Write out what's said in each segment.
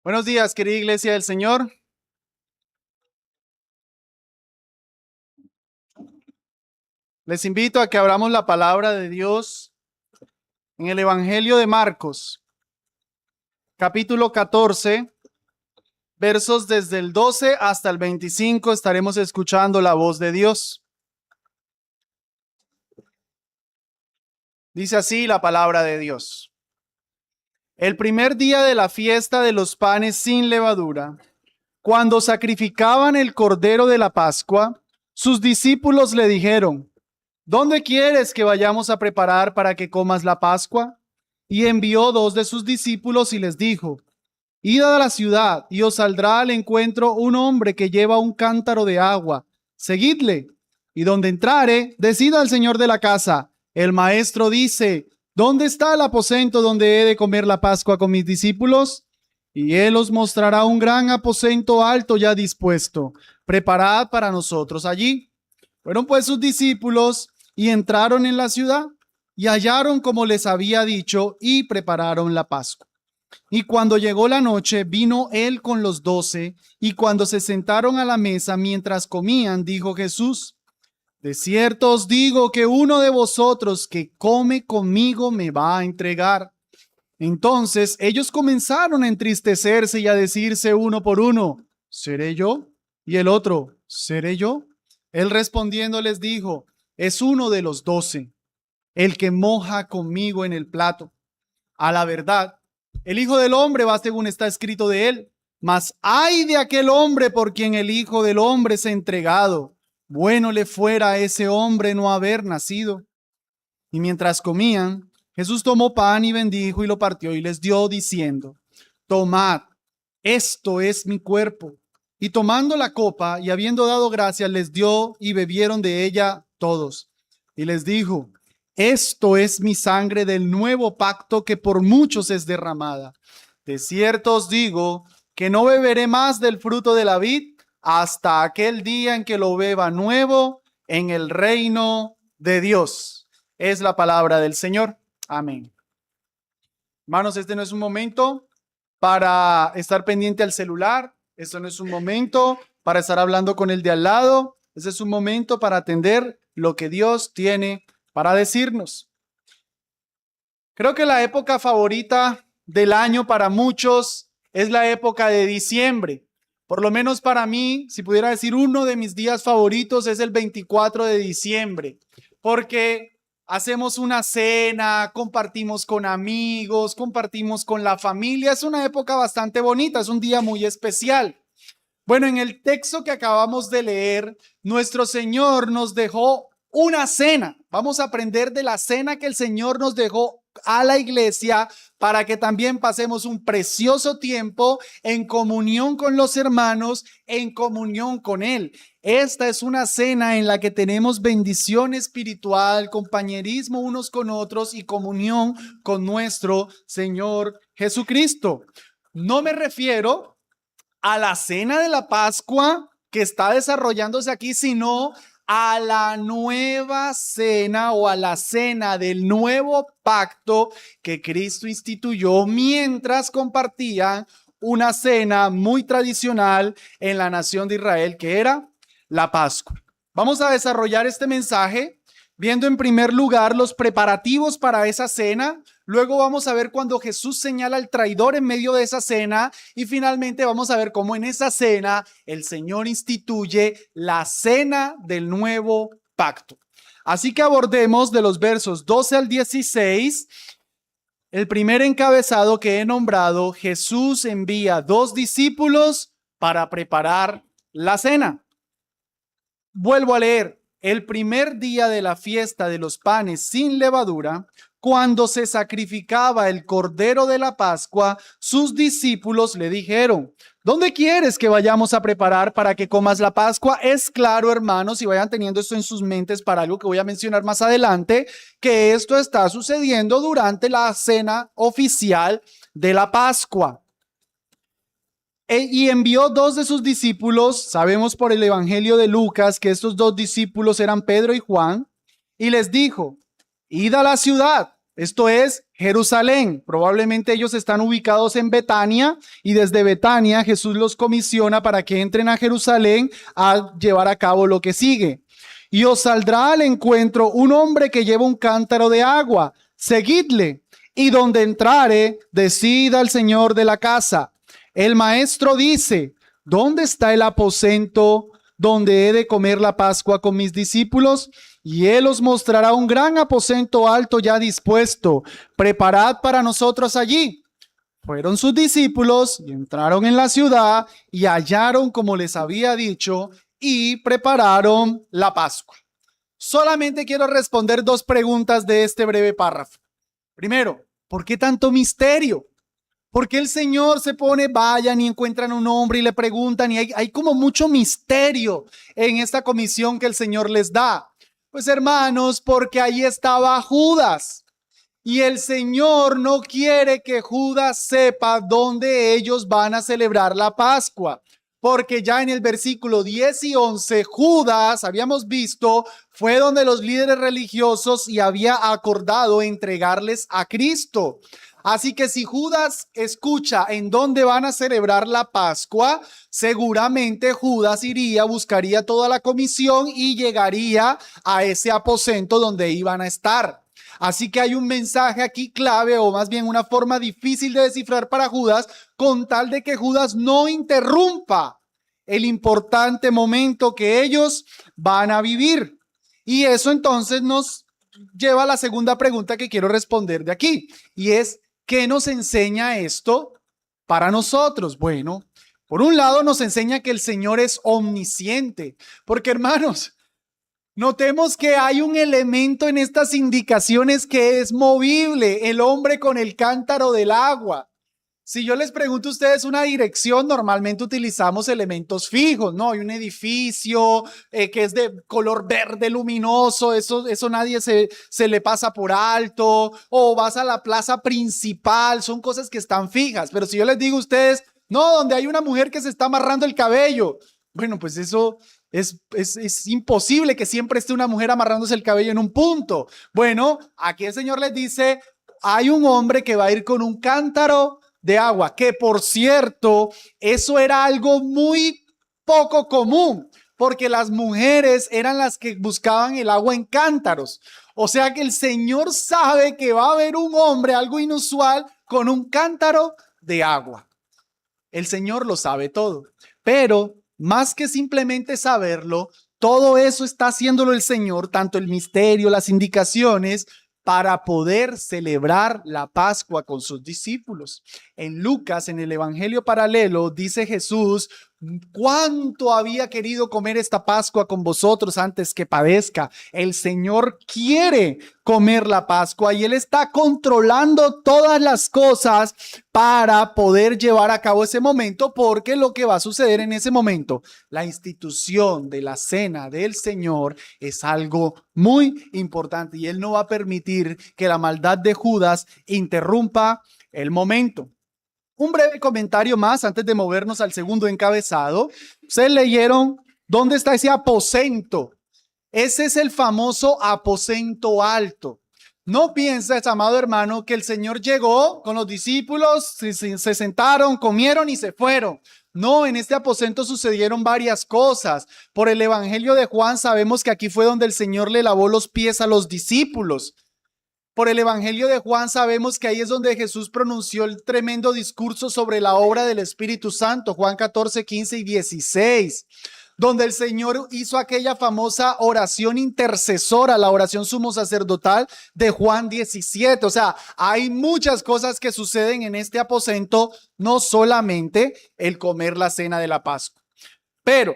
Buenos días, querida iglesia del Señor. Les invito a que abramos la palabra de Dios en el Evangelio de Marcos, capítulo 14, versos desde el 12 hasta el 25. Estaremos escuchando la voz de Dios. Dice así la palabra de Dios. El primer día de la fiesta de los panes sin levadura, cuando sacrificaban el cordero de la Pascua, sus discípulos le dijeron: ¿Dónde quieres que vayamos a preparar para que comas la Pascua? Y envió dos de sus discípulos y les dijo: Id a la ciudad y os saldrá al encuentro un hombre que lleva un cántaro de agua. Seguidle. Y donde entrare, decid al señor de la casa: el maestro dice, ¿dónde está el aposento donde he de comer la Pascua con mis discípulos? Y él os mostrará un gran aposento alto ya dispuesto. Preparad para nosotros allí. Fueron pues sus discípulos y entraron en la ciudad y hallaron como les había dicho y prepararon la Pascua. Y cuando llegó la noche, vino él con los 12, y cuando se sentaron a la mesa mientras comían, dijo Jesús: de cierto os digo que uno de vosotros que come conmigo me va a entregar. Entonces ellos comenzaron a entristecerse y a decirse uno por uno: ¿seré yo? Y el otro: ¿seré yo? Él respondiendo les dijo: es uno de los 12, el que moja conmigo en el plato. A la verdad, el Hijo del Hombre va según está escrito de él. Mas ay de aquel hombre por quien el Hijo del Hombre se ha entregado. Bueno le fuera a ese hombre no haber nacido. Y mientras comían, Jesús tomó pan y bendijo y lo partió y les dio, diciendo: tomad, esto es mi cuerpo. Y tomando la copa y habiendo dado gracias, les dio y bebieron de ella todos. Y les dijo: esto es mi sangre del nuevo pacto que por muchos es derramada. De cierto os digo que no beberé más del fruto de la vid hasta aquel día en que lo beba nuevo en el reino de Dios. Es la palabra del Señor. Amén. Hermanos, este no es un momento para estar pendiente al celular. Esto no es un momento para estar hablando con el de al lado. Este es un momento para atender lo que Dios tiene para decirnos. Creo que la época favorita del año para muchos es la época de diciembre. Por lo menos para mí, si pudiera decir uno de mis días favoritos, es el 24 de diciembre, porque hacemos una cena, compartimos con amigos, compartimos con la familia. Es una época bastante bonita, es un día muy especial. Bueno, en el texto que acabamos de leer, nuestro Señor nos dejó una cena. Vamos a aprender de la cena que el Señor nos dejó a la iglesia para que también pasemos un precioso tiempo en comunión con los hermanos, en comunión con Él. Esta es una cena en la que tenemos bendición espiritual, compañerismo unos con otros y comunión con nuestro Señor Jesucristo. No me refiero a la cena de la Pascua que está desarrollándose aquí, sino a la nueva cena o a la cena del nuevo pacto que Cristo instituyó mientras compartían una cena muy tradicional en la nación de Israel, que era la Pascua. Vamos a desarrollar este mensaje viendo en primer lugar los preparativos para esa cena. Luego vamos a ver cuando Jesús señala al traidor en medio de esa cena. Y finalmente vamos a ver cómo en esa cena el Señor instituye la cena del nuevo pacto. Así que abordemos de los versos 12 al 16. El primer encabezado que he nombrado: Jesús envía dos discípulos para preparar la cena. Vuelvo a leer. El primer día de la fiesta de los panes sin levadura, cuando se sacrificaba el cordero de la Pascua, sus discípulos le dijeron: ¿dónde quieres que vayamos a preparar para que comas la Pascua? Es claro, hermanos, y vayan teniendo esto en sus mentes para algo que voy a mencionar más adelante, que esto está sucediendo durante la cena oficial de la Pascua. Y envió dos de sus discípulos. Sabemos por el Evangelio de Lucas que estos dos discípulos eran Pedro y Juan, y les dijo: id a la ciudad Esto es Jerusalén. Probablemente ellos están ubicados en Betania y desde Betania Jesús los comisiona para que entren a Jerusalén a llevar a cabo lo que sigue. Y os saldrá al encuentro un hombre que lleva un cántaro de agua. Seguidle. Y donde entrare, decid al señor de la casa. El maestro dice, ¿dónde está el aposento donde he de comer la Pascua con mis discípulos? Y él os mostrará un gran aposento alto ya dispuesto. Preparad para nosotros allí. Fueron sus discípulos y entraron en la ciudad y hallaron como les había dicho y prepararon la Pascua. Solamente quiero responder dos preguntas de este breve párrafo. Primero, ¿por qué tanto misterio? ¿Por qué el Señor se pone, vayan y encuentran un hombre y le preguntan? Y hay como mucho misterio en esta comisión que el Señor les da. Pues hermanos, porque ahí estaba Judas. Y el Señor no quiere que Judas sepa dónde ellos van a celebrar la Pascua. Porque ya en el versículo 10 y 11, Judas, habíamos visto, fue donde los líderes religiosos y había acordado entregarles a Cristo. Así que si Judas escucha en dónde van a celebrar la Pascua, seguramente Judas iría, buscaría toda la comisión y llegaría a ese aposento donde iban a estar. Así que hay un mensaje aquí clave, o más bien una forma difícil de descifrar para Judas, con tal de que Judas no interrumpa el importante momento que ellos van a vivir. Y eso entonces nos lleva a la segunda pregunta que quiero responder de aquí, y es, ¿qué nos enseña esto para nosotros? Bueno, por un lado nos enseña que el Señor es omnisciente, porque hermanos, notemos que hay un elemento en estas indicaciones que es movible, el hombre con el cántaro del agua. Si yo les pregunto a ustedes una dirección, normalmente utilizamos elementos fijos, ¿no? Hay un edificio que es de color verde luminoso, eso nadie se le pasa por alto, o vas a la plaza principal, son cosas que están fijas. Pero si yo les digo a ustedes, no, donde hay una mujer que se está amarrando el cabello, bueno, pues eso es imposible que siempre esté una mujer amarrándose el cabello en un punto. Bueno, aquí el Señor les dice, hay un hombre que va a ir con un cántaro de agua, que por cierto, eso era algo muy poco común, porque las mujeres eran las que buscaban el agua en cántaros. O sea que el Señor sabe que va a haber un hombre, algo inusual, con un cántaro de agua. El Señor lo sabe todo, pero más que simplemente saberlo, todo eso está haciéndolo el Señor, tanto el misterio, las indicaciones, para poder celebrar la Pascua con sus discípulos. En Lucas, en el Evangelio paralelo, dice Jesús, cuánto había querido comer esta Pascua con vosotros antes que padezca. El Señor quiere comer la Pascua y Él está controlando todas las cosas para poder llevar a cabo ese momento, porque lo que va a suceder en ese momento, la institución de la cena del Señor es algo muy importante y Él no va a permitir que la maldad de Judas interrumpa el momento. Un breve comentario más antes de movernos al segundo encabezado. Ustedes leyeron dónde está ese aposento. Ese es el famoso aposento alto. No pienses, amado hermano, que el Señor llegó con los discípulos, se sentaron, comieron y se fueron. No, en este aposento sucedieron varias cosas. Por el Evangelio de Juan sabemos que aquí fue donde el Señor le lavó los pies a los discípulos. Por el Evangelio de Juan sabemos que ahí es donde Jesús pronunció el tremendo discurso sobre la obra del Espíritu Santo, Juan 14, 15 y 16, donde el Señor hizo aquella famosa oración intercesora, la oración sumo sacerdotal de Juan 17. O sea, hay muchas cosas que suceden en este aposento, no solamente el comer la cena de la Pascua. Pero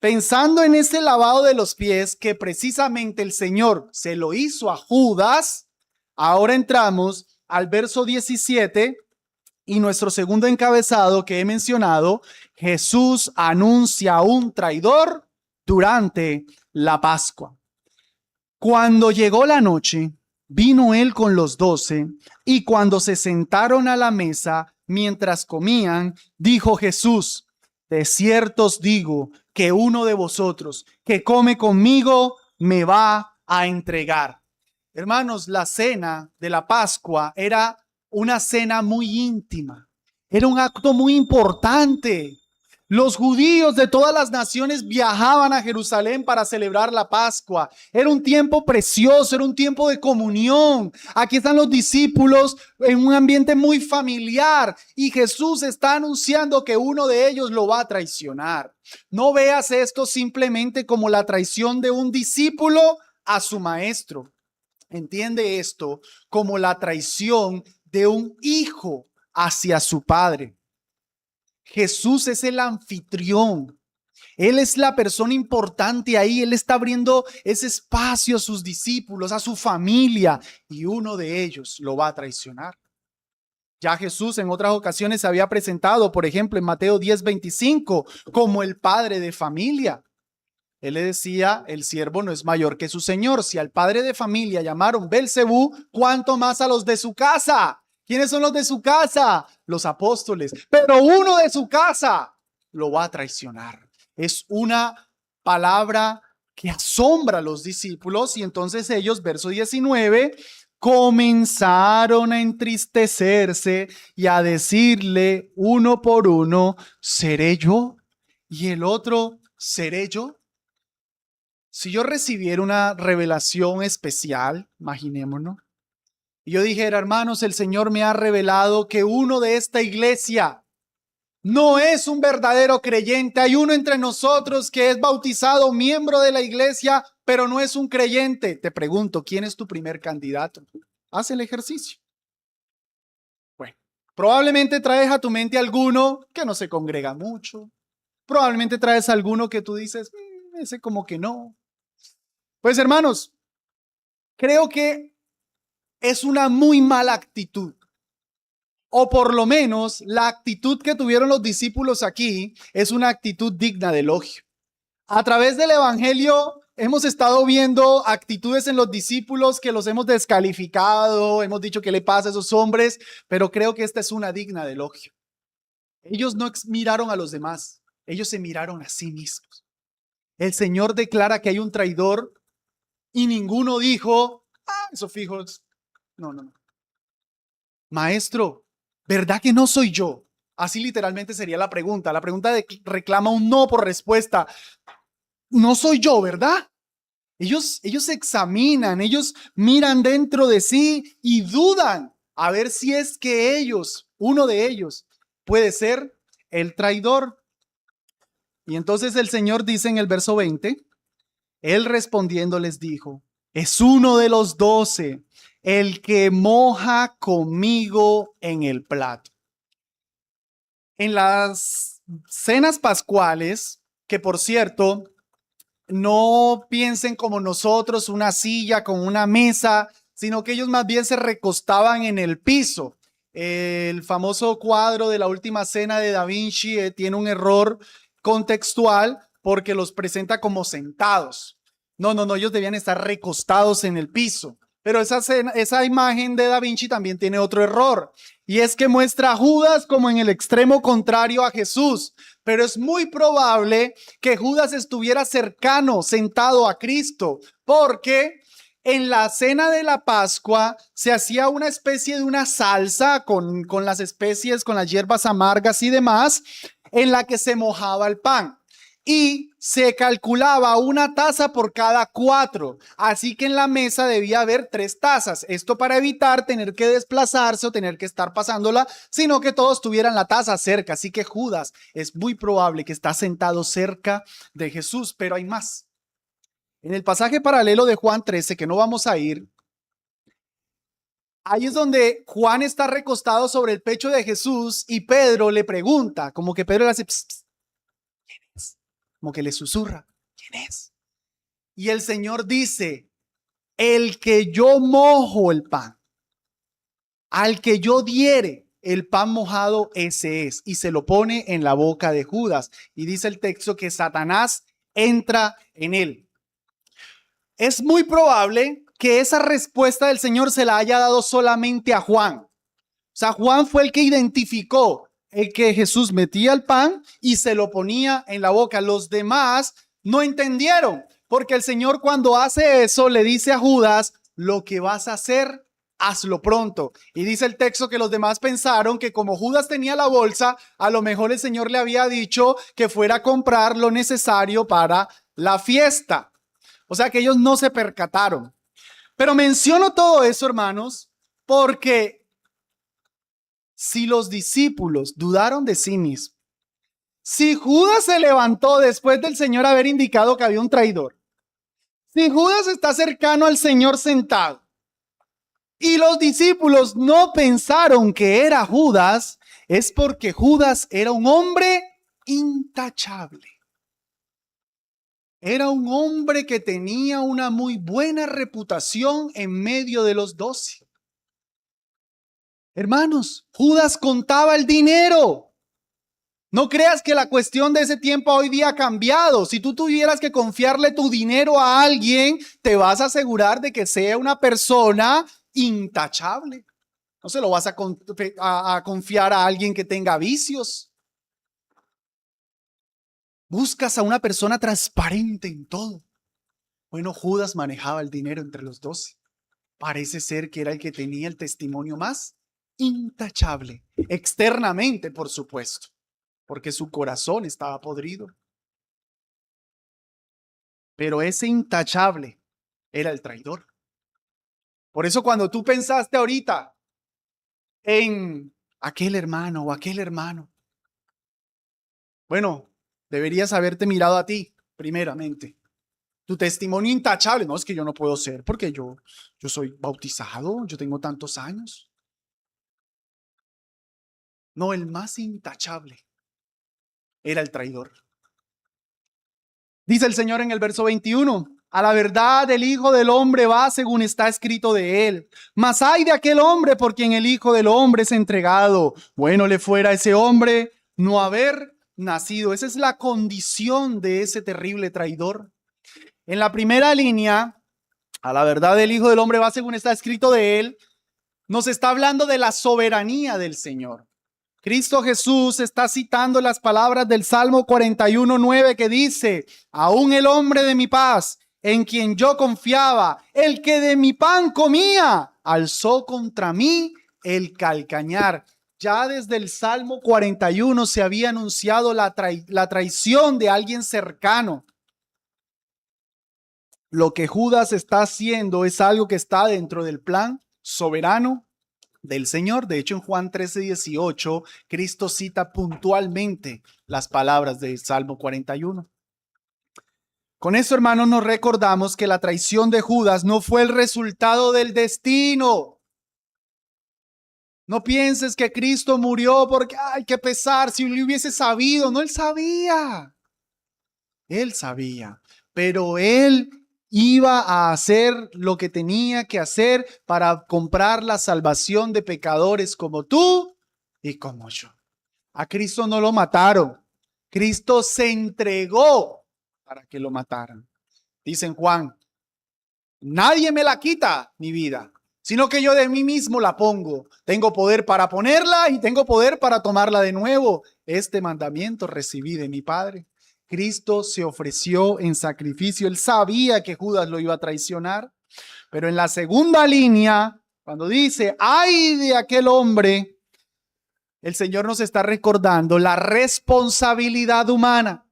pensando en ese lavado de los pies que precisamente el Señor se lo hizo a Judas, ahora entramos al verso 17 y nuestro segundo encabezado que he mencionado, Jesús anuncia a un traidor durante la Pascua. Cuando llegó la noche, vino él con los 12 y cuando se sentaron a la mesa mientras comían, dijo Jesús, de cierto os digo que uno de vosotros que come conmigo me va a entregar. Hermanos, la cena de la Pascua era una cena muy íntima. Era un acto muy importante. Los judíos de todas las naciones viajaban a Jerusalén para celebrar la Pascua. Era un tiempo precioso, era un tiempo de comunión. Aquí están los discípulos en un ambiente muy familiar y Jesús está anunciando que uno de ellos lo va a traicionar. No veas esto simplemente como la traición de un discípulo a su maestro. Entiende esto como la traición de un hijo hacia su padre. Jesús es el anfitrión. Él es la persona importante ahí. Él está abriendo ese espacio a sus discípulos, a su familia, y uno de ellos lo va a traicionar. Ya Jesús en otras ocasiones se había presentado, por ejemplo, en Mateo 10:25, como el padre de familia. Él le decía, el siervo no es mayor que su señor. Si al padre de familia llamaron Belcebú, ¿cuánto más a los de su casa? ¿Quiénes son los de su casa? Los apóstoles. Pero uno de su casa lo va a traicionar. Es una palabra que asombra a los discípulos y entonces ellos, verso 19, comenzaron a entristecerse y a decirle uno por uno, ¿seré yo? Y el otro, ¿seré yo? Si yo recibiera una revelación especial, imaginémonos, y yo dijera, hermanos, el Señor me ha revelado que uno de esta iglesia no es un verdadero creyente. Hay uno entre nosotros que es bautizado, miembro de la iglesia, pero no es un creyente. Te pregunto, ¿quién es tu primer candidato? Haz el ejercicio. Bueno, probablemente traes a tu mente alguno que no se congrega mucho. Probablemente traes alguno que tú dices, ese como que no. Pues hermanos, creo que es una muy mala actitud, o por lo menos la actitud que tuvieron los discípulos aquí es una actitud digna de elogio. A través del evangelio hemos estado viendo actitudes en los discípulos que los hemos descalificado, hemos dicho qué le pasa a esos hombres, pero creo que esta es una digna de elogio. Ellos no miraron a los demás, ellos se miraron a sí mismos. El Señor declara que hay un traidor y ninguno dijo, eso fijo. No. Maestro, ¿verdad que no soy yo? Así literalmente sería la pregunta. La pregunta reclama un no por respuesta. No soy yo, ¿verdad? Ellos se examinan, ellos miran dentro de sí y dudan a ver si es que ellos, uno de ellos, puede ser el traidor. Y entonces el Señor dice en el verso 20, Él respondiendo les dijo, es uno de los 12, el que moja conmigo en el plato. En las cenas pascuales, que por cierto, no piensen como nosotros, una silla con una mesa, sino que ellos más bien se recostaban en el piso. El famoso cuadro de la Última Cena de Da Vinci tiene un error contextual porque los presenta como sentados. No, ellos debían estar recostados en el piso. Pero esa imagen de Da Vinci también tiene otro error, y es que muestra a Judas como en el extremo contrario a Jesús. Pero es muy probable que Judas estuviera cercano, sentado a Cristo, porque en la cena de la Pascua se hacía una especie de una salsa con las especies, con las hierbas amargas y demás, en la que se mojaba el pan. Y se calculaba una taza por cada 4. Así que en la mesa debía haber 3 tazas. Esto para evitar tener que desplazarse o tener que estar pasándola, sino que todos tuvieran la taza cerca. Así que Judas es muy probable que está sentado cerca de Jesús, pero hay más. En el pasaje paralelo de Juan 13, que no vamos a ir, ahí es donde Juan está recostado sobre el pecho de Jesús y Pedro le pregunta, como que Pedro le hace, pss, pss, ¿quién es? Como que le susurra, ¿quién es? Y el Señor dice, el que yo mojo el pan, al que yo diere el pan mojado, ese es. Y se lo pone en la boca de Judas. Y dice el texto que Satanás entra en él. Es muy probable que esa respuesta del Señor se la haya dado solamente a Juan. O sea, Juan fue el que identificó el que Jesús metía el pan y se lo ponía en la boca. Los demás no entendieron, porque el Señor cuando hace eso le dice a Judas, lo que vas a hacer, hazlo pronto. Y dice el texto que los demás pensaron que como Judas tenía la bolsa, a lo mejor el Señor le había dicho que fuera a comprar lo necesario para la fiesta. O sea que ellos no se percataron. Pero menciono todo eso, hermanos, porque si los discípulos dudaron de sí mismos, si Judas se levantó después del Señor haber indicado que había un traidor, si Judas está cercano al Señor sentado y los discípulos no pensaron que era Judas, es porque Judas era un hombre intachable. Era un hombre que tenía una muy buena reputación en medio de los 12. Hermanos, Judas contaba el dinero. No creas que la cuestión de ese tiempo hoy día ha cambiado. Si tú tuvieras que confiarle tu dinero a alguien, te vas a asegurar de que sea una persona intachable. No se lo vas a confiar a alguien que tenga vicios. Buscas a una persona transparente en todo. Bueno, Judas manejaba el dinero entre los 12. Parece ser que era el que tenía el testimonio más intachable. Externamente, por supuesto, porque su corazón estaba podrido. Pero ese intachable era el traidor. Por eso cuando tú pensaste ahorita en aquel hermano o aquel hermano, bueno, deberías haberte mirado a ti primeramente. Tu testimonio intachable, no es que yo no puedo ser porque yo soy bautizado, yo tengo tantos años. No, el más intachable era el traidor. Dice el Señor en el verso 21, a la verdad el Hijo del Hombre va según está escrito de él. Mas ay de aquel hombre por quien el Hijo del Hombre es entregado. Bueno le fuera a ese hombre no haber nacido. Esa es la condición de ese terrible traidor. En la primera línea, a la verdad el Hijo del Hombre va según está escrito de él, nos está hablando de la soberanía del Señor. Cristo Jesús está citando las palabras del Salmo 41:9 que dice, aún el hombre de mi paz, en quien yo confiaba, el que de mi pan comía, alzó contra mí el calcañar. Ya desde el Salmo 41 se había anunciado la traición de alguien cercano. Lo que Judas está haciendo es algo que está dentro del plan soberano del Señor. De hecho, en Juan 13:18, Cristo cita puntualmente las palabras del Salmo 41. Con eso, hermanos, nos recordamos que la traición de Judas no fue el resultado del destino. No pienses que Cristo murió porque, ay, qué pesar, si él hubiese sabido. No, él sabía. Él sabía. Pero él iba a hacer lo que tenía que hacer para comprar la salvación de pecadores como tú y como yo. A Cristo no lo mataron. Cristo se entregó para que lo mataran. Dice en Juan, nadie me la quita mi vida, sino que yo de mí mismo la pongo. Tengo poder para ponerla y tengo poder para tomarla de nuevo. Este mandamiento recibí de mi Padre. Cristo se ofreció en sacrificio. Él sabía que Judas lo iba a traicionar. Pero en la segunda línea, cuando dice, ay de aquel hombre, el Señor nos está recordando la responsabilidad humana.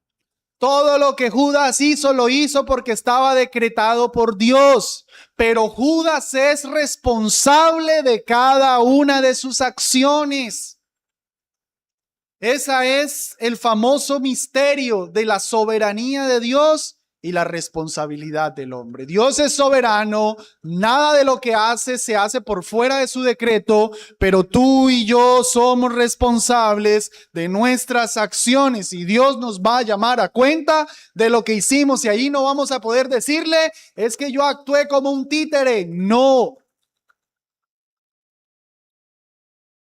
Todo lo que Judas hizo, lo hizo porque estaba decretado por Dios. Pero Judas es responsable de cada una de sus acciones. Ese es el famoso misterio de la soberanía de Dios y la responsabilidad del hombre. Dios es soberano, nada de lo que hace se hace por fuera de su decreto, pero tú y yo somos responsables de nuestras acciones y Dios nos va a llamar a cuenta de lo que hicimos y ahí no vamos a poder decirle, es que yo actué como un títere. No.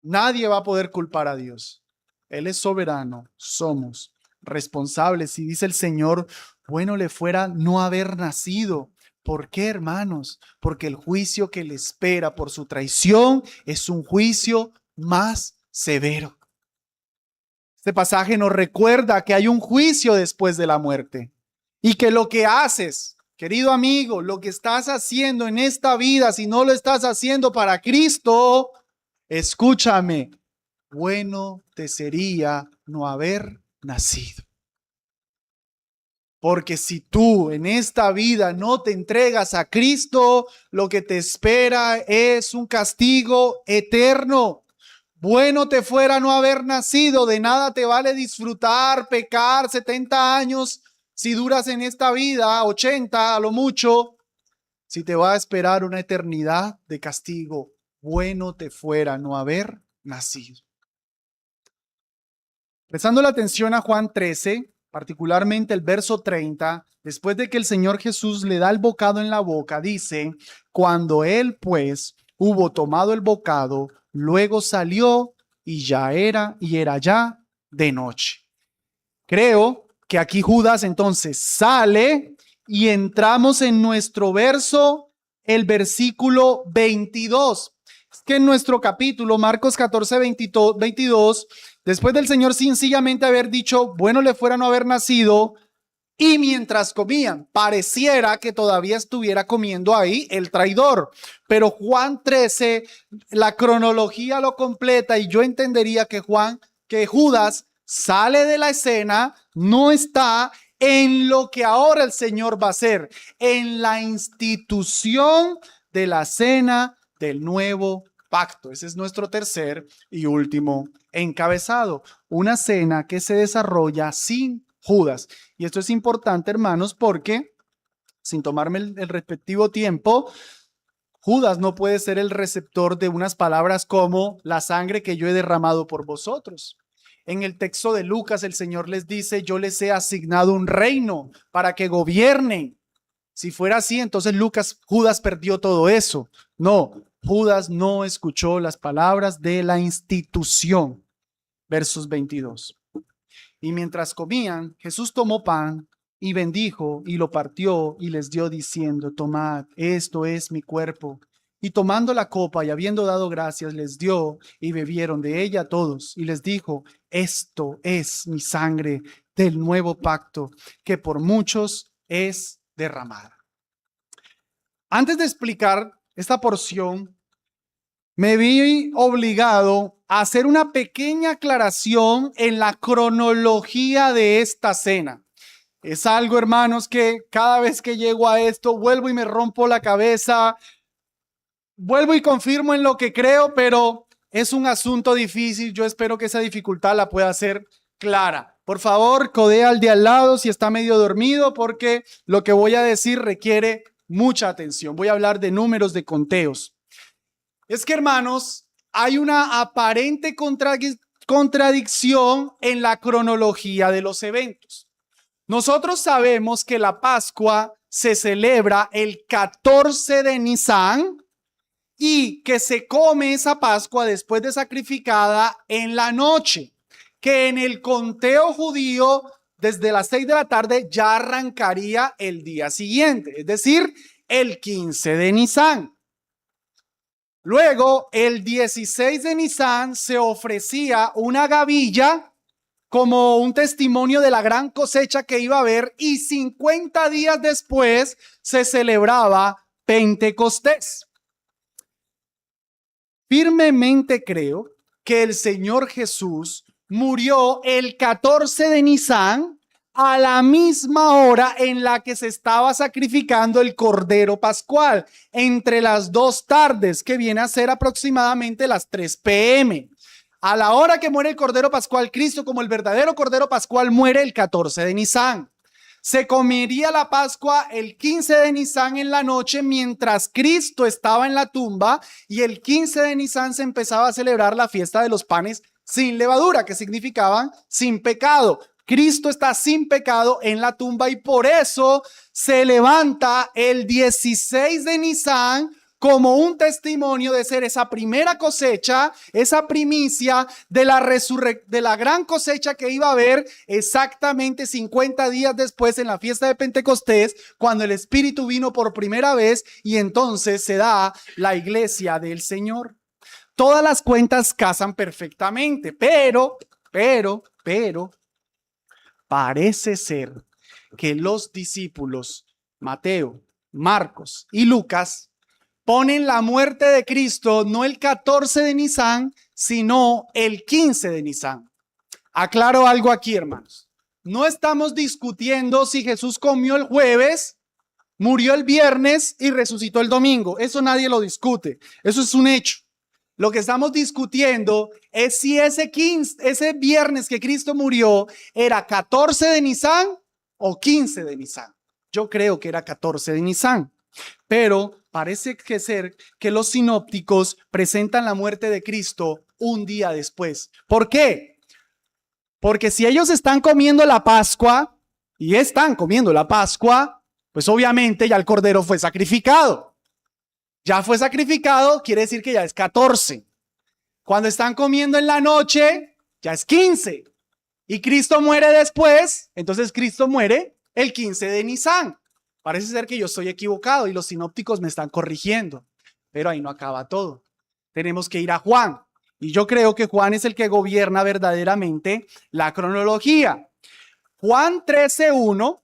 Nadie va a poder culpar a Dios. Él es soberano, somos responsables. Y dice el Señor, bueno le fuera no haber nacido. ¿Por qué, hermanos? Porque el juicio que le espera por su traición es un juicio más severo. Este pasaje nos recuerda que hay un juicio después de la muerte y que lo que haces, querido amigo, lo que estás haciendo en esta vida, si no lo estás haciendo para Cristo, escúchame, bueno te sería no haber nacido. Porque si tú en esta vida no te entregas a Cristo, lo que te espera es un castigo eterno. Bueno te fuera no haber nacido, de nada te vale disfrutar, pecar 70 años, si duras en esta vida, 80 a lo mucho, si te va a esperar una eternidad de castigo. Bueno te fuera no haber nacido. Prestando la atención a Juan 13, particularmente el verso 30, después de que el Señor Jesús le da el bocado en la boca, dice, cuando él pues hubo tomado el bocado, luego salió y era ya de noche. Creo que aquí Judas entonces sale y entramos en nuestro verso, el versículo 22. Es que en nuestro capítulo, Marcos 14, 22, después del Señor sencillamente haber dicho, bueno le fuera no haber nacido, y mientras comían, pareciera que todavía estuviera comiendo ahí el traidor. Pero Juan 13, la cronología lo completa y yo entendería que Judas sale de la escena, no está en lo que ahora el Señor va a hacer, en la institución de la cena del nuevo pacto. Ese es nuestro tercer y último encabezado. Una cena que se desarrolla sin Judas. Y esto es importante, hermanos, porque sin tomarme el respectivo tiempo, Judas no puede ser el receptor de unas palabras como la sangre que yo he derramado por vosotros. En el texto de Lucas, el Señor les dice, yo les he asignado un reino para que gobiernen. Si fuera así, entonces Judas perdió todo eso. No, Judas no escuchó las palabras de la institución. Versos 22. Y mientras comían, Jesús tomó pan y bendijo y lo partió y les dio diciendo, tomad, esto es mi cuerpo. Y tomando la copa y habiendo dado gracias, les dio y bebieron de ella todos. Y les dijo, esto es mi sangre del nuevo pacto, que por muchos es derramada. Antes de explicar esta porción, me vi obligado a hacer una pequeña aclaración en la cronología de esta cena. Es algo, hermanos, que cada vez que llego a esto, vuelvo y me rompo la cabeza, vuelvo y confirmo en lo que creo, pero es un asunto difícil. Yo espero que esa dificultad la pueda hacer clara. Por favor, codea al de al lado si está medio dormido, porque lo que voy a decir requiere mucha atención. Voy a hablar de números, de conteos. Es que, hermanos, hay una aparente contradicción en la cronología de los eventos. Nosotros sabemos que la Pascua se celebra el 14 de Nisan y que se come esa Pascua después de sacrificada en la noche, que en el conteo judío desde las 6 de la tarde ya arrancaría el día siguiente, es decir, el 15 de Nisan. Luego, el 16 de Nisan se ofrecía una gavilla como un testimonio de la gran cosecha que iba a haber, y 50 días después se celebraba Pentecostés. Firmemente creo que el Señor Jesús murió el 14 de Nisan a la misma hora en la que se estaba sacrificando el Cordero Pascual, entre las 2 tardes, que viene a ser aproximadamente las 3 p.m. A la hora que muere el Cordero Pascual, Cristo como el verdadero Cordero Pascual muere el 14 de Nisan. Se comería la Pascua el 15 de Nisan en la noche mientras Cristo estaba en la tumba, y el 15 de Nisan se empezaba a celebrar la fiesta de los panes sin levadura, que significaban sin pecado. Cristo está sin pecado en la tumba y por eso se levanta el 16 de Nisan como un testimonio de ser esa primera cosecha, esa primicia de la gran cosecha que iba a haber exactamente 50 días después en la fiesta de Pentecostés, cuando el Espíritu vino por primera vez y entonces se da la iglesia del Señor. Todas las cuentas casan perfectamente, pero parece ser que los discípulos Mateo, Marcos y Lucas ponen la muerte de Cristo no el 14 de Nisan, sino el 15 de Nisan. Aclaro algo aquí, hermanos. No estamos discutiendo si Jesús comió el jueves, murió el viernes y resucitó el domingo. Eso nadie lo discute. Eso es un hecho. Lo que estamos discutiendo es si ese viernes que Cristo murió era 14 de Nisan o 15 de Nisan. Yo creo que era 14 de Nisan, pero parece ser que los sinópticos presentan la muerte de Cristo un día después. ¿Por qué? Porque si ellos están comiendo la Pascua y están comiendo la Pascua, pues obviamente ya el cordero fue sacrificado. Ya fue sacrificado, quiere decir que ya es 14. Cuando están comiendo en la noche, ya es 15. Y Cristo muere después, entonces Cristo muere el 15 de Nisan. Parece ser que yo estoy equivocado y los sinópticos me están corrigiendo. Pero ahí no acaba todo. Tenemos que ir a Juan. Y yo creo que Juan es el que gobierna verdaderamente la cronología. Juan 13:1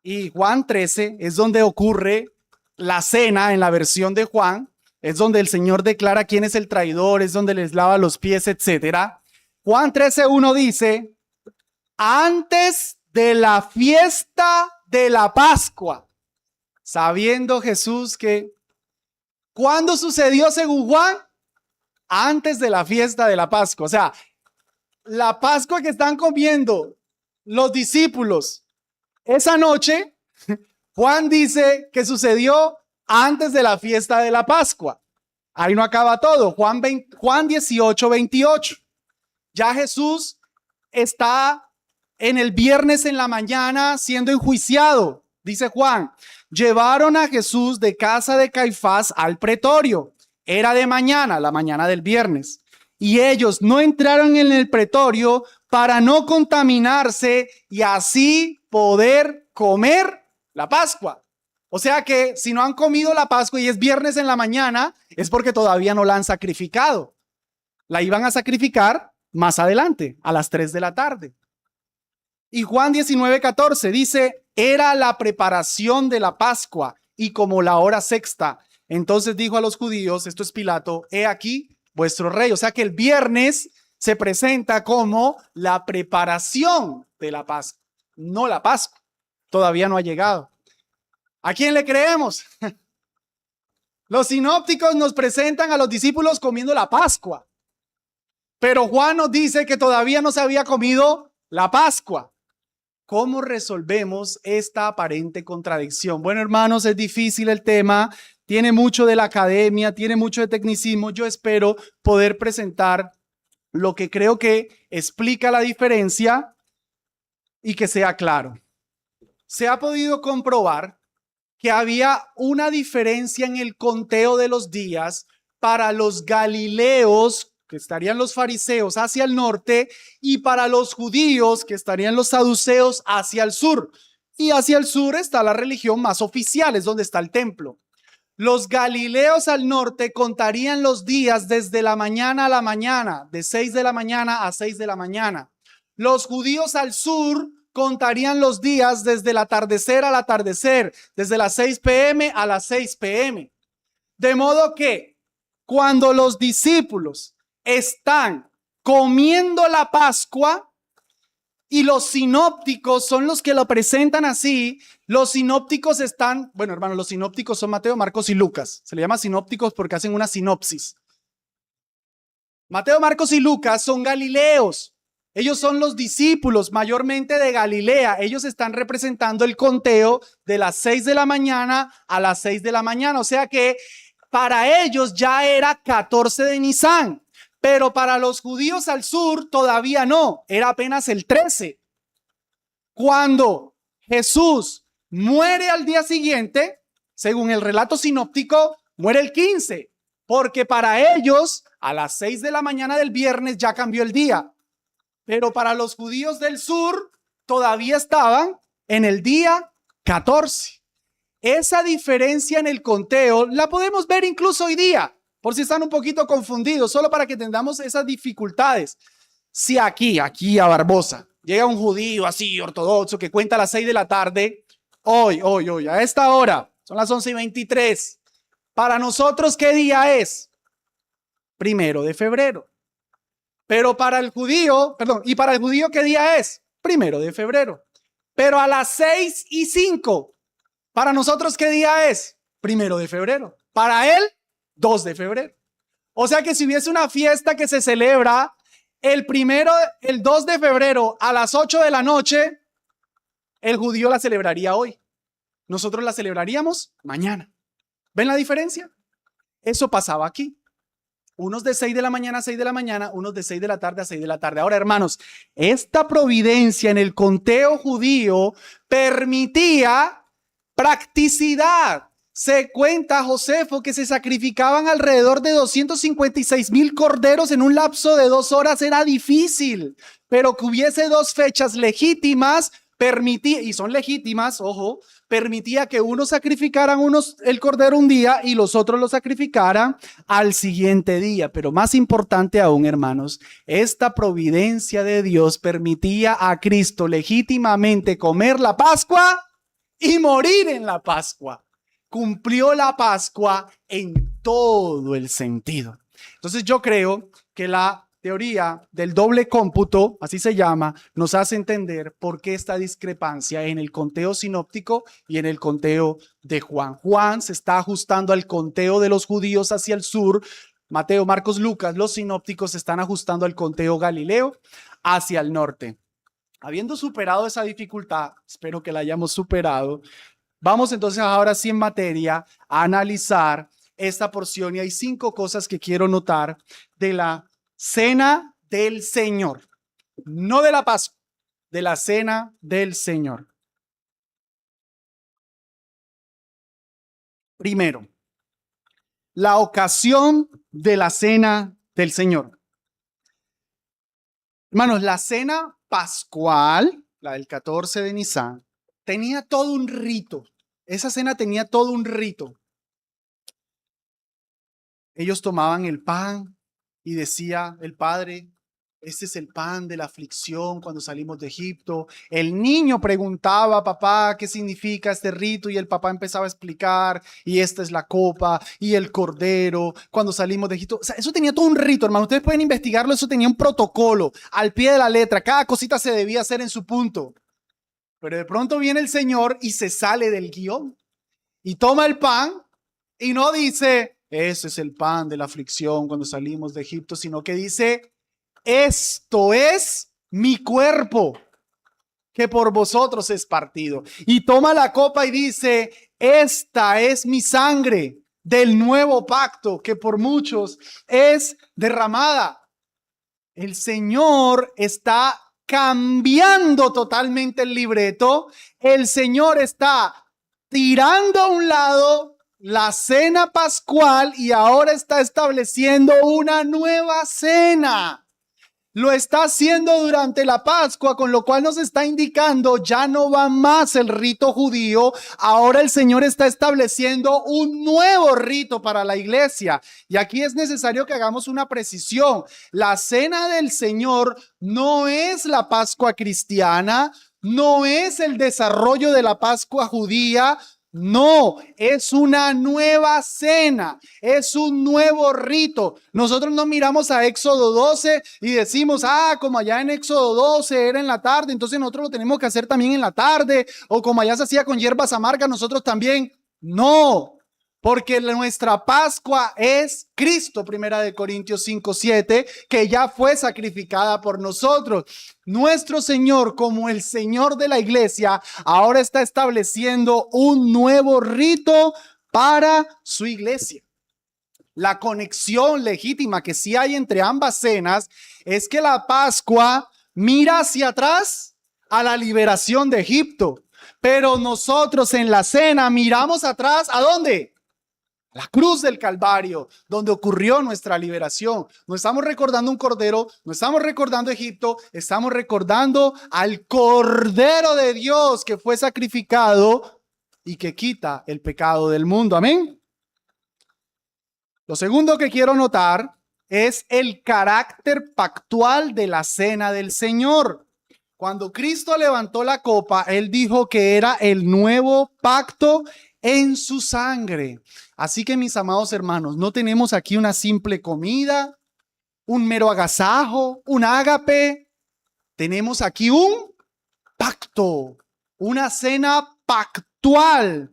y Juan 13 es donde ocurre la cena en la versión de Juan. Es donde el Señor declara quién es el traidor, es donde les lava los pies, etcétera. Juan 13:1 dice, antes de la fiesta de la Pascua, sabiendo Jesús que, ¿cuándo sucedió según Juan? Antes de la fiesta de la Pascua. O sea, la Pascua que están comiendo los discípulos esa noche, Juan dice que sucedió antes de la fiesta de la Pascua. Ahí no acaba todo. Juan 18:28. Ya Jesús está en el viernes en la mañana siendo enjuiciado. Dice Juan, llevaron a Jesús de casa de Caifás al pretorio. Era de mañana, la mañana del viernes. Y ellos no entraron en el pretorio para no contaminarse y así poder comer la Pascua. O sea que si no han comido la Pascua y es viernes en la mañana, es porque todavía no la han sacrificado. La iban a sacrificar más adelante, a las 3 de la tarde. Y Juan 19:14 dice, era la preparación de la Pascua y como la hora sexta. Entonces dijo a los judíos, esto es Pilato, he aquí vuestro rey. O sea que el viernes se presenta como la preparación de la Pascua, no la Pascua. Todavía no ha llegado. ¿A quién le creemos? Los sinópticos nos presentan a los discípulos comiendo la Pascua, pero Juan nos dice que todavía no se había comido la Pascua. ¿Cómo resolvemos esta aparente contradicción? Bueno, hermanos, es difícil el tema, tiene mucho de la academia, tiene mucho de tecnicismo. Yo espero poder presentar lo que creo que explica la diferencia y que sea claro. Se ha podido comprobar que había una diferencia en el conteo de los días para los galileos, que estarían los fariseos hacia el norte, y para los judíos, que estarían los saduceos hacia el sur. Y hacia el sur está la religión más oficial, es donde está el templo. Los galileos al norte contarían los días desde la mañana a la mañana, de 6 de la mañana a 6 de la mañana. Los judíos al sur contarían los días desde el atardecer al atardecer, desde las 6 p.m. a las 6 p.m. De modo que cuando los discípulos están comiendo la Pascua y los sinópticos son los que lo presentan así, los sinópticos están, bueno, hermanos, los sinópticos son Mateo, Marcos y Lucas. Se le llama sinópticos porque hacen una sinopsis. Mateo, Marcos y Lucas son galileos. Ellos son los discípulos mayormente de Galilea. Ellos están representando el conteo de las 6 de la mañana a las 6 de la mañana. O sea que para ellos ya era 14 de Nisan. Pero para los judíos al sur todavía no. Era apenas el 13. Cuando Jesús muere al día siguiente, según el relato sinóptico, muere el 15. Porque para ellos a las 6 de la mañana del viernes ya cambió el día. Pero para los judíos del sur todavía estaban en el día 14. Esa diferencia en el conteo la podemos ver incluso hoy día, por si están un poquito confundidos, solo para que entendamos esas dificultades. Si aquí a Barbosa, llega un judío así ortodoxo que cuenta a las 6 de la tarde, Hoy, a esta hora, son las 11:23. Para nosotros, ¿qué día es? 1 de febrero. Pero para el judío, ¿y para el judío qué día es? 1 de febrero. Pero a las 6:05, para nosotros, ¿qué día es? 1 de febrero. Para él, 2 de febrero. O sea que si hubiese una fiesta que se celebra el 2 de febrero a las 8 de la noche, el judío la celebraría hoy. Nosotros la celebraríamos mañana. ¿Ven la diferencia? Eso pasaba aquí. Unos de 6 de la mañana a 6 de la mañana, unos de 6 de la tarde a 6 de la tarde. Ahora, hermanos, esta providencia en el conteo judío permitía practicidad. Se cuenta, Josefo, que se sacrificaban alrededor de 256,000 corderos en un lapso de 2 horas. Era difícil, pero que hubiese 2 fechas legítimas permitía, y son legítimas, ojo, permitía que unos sacrificaran el cordero un día y los otros lo sacrificaran al siguiente día. Pero más importante aún, hermanos, esta providencia de Dios permitía a Cristo legítimamente comer la Pascua y morir en la Pascua. Cumplió la Pascua en todo el sentido. Entonces yo creo que la teoría del doble cómputo, así se llama, nos hace entender por qué esta discrepancia en el conteo sinóptico y en el conteo de Juan. Juan se está ajustando al conteo de los judíos hacia el sur. Mateo, Marcos, Lucas, los sinópticos se están ajustando al conteo galileo hacia el norte. Habiendo superado esa dificultad, espero que la hayamos superado, vamos entonces ahora sí en materia a analizar esta porción, y hay 5 cosas que quiero notar de la cena del Señor, no de la Pascua, de la cena del Señor. Primero, la ocasión de la cena del Señor. Hermanos, la cena pascual, la del 14 de Nisan, tenía todo un rito. Esa cena tenía todo un rito. Ellos tomaban el pan y decía el padre: este es el pan de la aflicción cuando salimos de Egipto. El niño preguntaba: papá, ¿qué significa este rito? Y el papá empezaba a explicar: y esta es la copa y el cordero cuando salimos de Egipto. O sea, eso tenía todo un rito, hermano. Ustedes pueden investigarlo. Eso tenía un protocolo al pie de la letra. Cada cosita se debía hacer en su punto. Pero de pronto viene el Señor y se sale del guión y toma el pan y no dice: ese es el pan de la aflicción cuando salimos de Egipto, sino que dice: esto es mi cuerpo que por vosotros es partido. Y toma la copa y dice: esta es mi sangre del nuevo pacto que por muchos es derramada. El Señor está cambiando totalmente el libreto. El Señor está tirando a un lado la cena pascual y ahora está estableciendo una nueva cena. Lo está haciendo durante la Pascua, con lo cual nos está indicando: ya no va más el rito judío. Ahora el Señor está estableciendo un nuevo rito para la iglesia. Y aquí es necesario que hagamos una precisión. La cena del Señor no es la Pascua cristiana, no es el desarrollo de la Pascua judía. No, es una nueva cena, es un nuevo rito. Nosotros no miramos a Éxodo 12 y decimos: como allá en Éxodo 12 era en la tarde, entonces nosotros lo tenemos que hacer también en la tarde, o como allá se hacía con hierbas amargas, nosotros también. No, porque nuestra Pascua es Cristo, 1 Corintios 5:7, que ya fue sacrificada por nosotros. Nuestro Señor, como el Señor de la iglesia, ahora está estableciendo un nuevo rito para su iglesia. La conexión legítima que sí hay entre ambas cenas es que la Pascua mira hacia atrás a la liberación de Egipto, pero nosotros en la cena miramos atrás, ¿a dónde? La cruz del Calvario, donde ocurrió nuestra liberación. No estamos recordando un cordero, no estamos recordando Egipto, estamos recordando al Cordero de Dios que fue sacrificado y que quita el pecado del mundo. Amén. Lo segundo que quiero notar es el carácter pactual de la cena del Señor. Cuando Cristo levantó la copa, Él dijo que era el nuevo pacto en su sangre. Así que, mis amados hermanos, no tenemos aquí una simple comida, un mero agasajo, un ágape. Tenemos aquí un pacto, una cena pactual.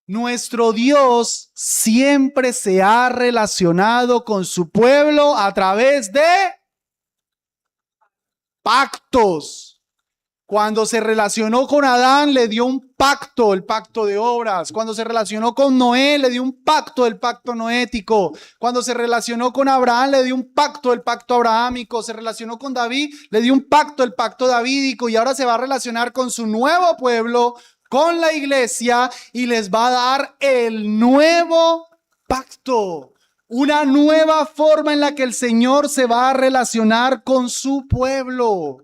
Nuestro Dios siempre se ha relacionado con su pueblo a través de pactos. Cuando se relacionó con Adán, le dio un pacto, el pacto de obras. Cuando se relacionó con Noé, le dio un pacto, el pacto noético. Cuando se relacionó con Abraham, le dio un pacto, el pacto abrahámico. Se relacionó con David, le dio un pacto, el pacto davídico. Y ahora se va a relacionar con su nuevo pueblo, con la iglesia, y les va a dar el nuevo pacto. Una nueva forma en la que el Señor se va a relacionar con su pueblo.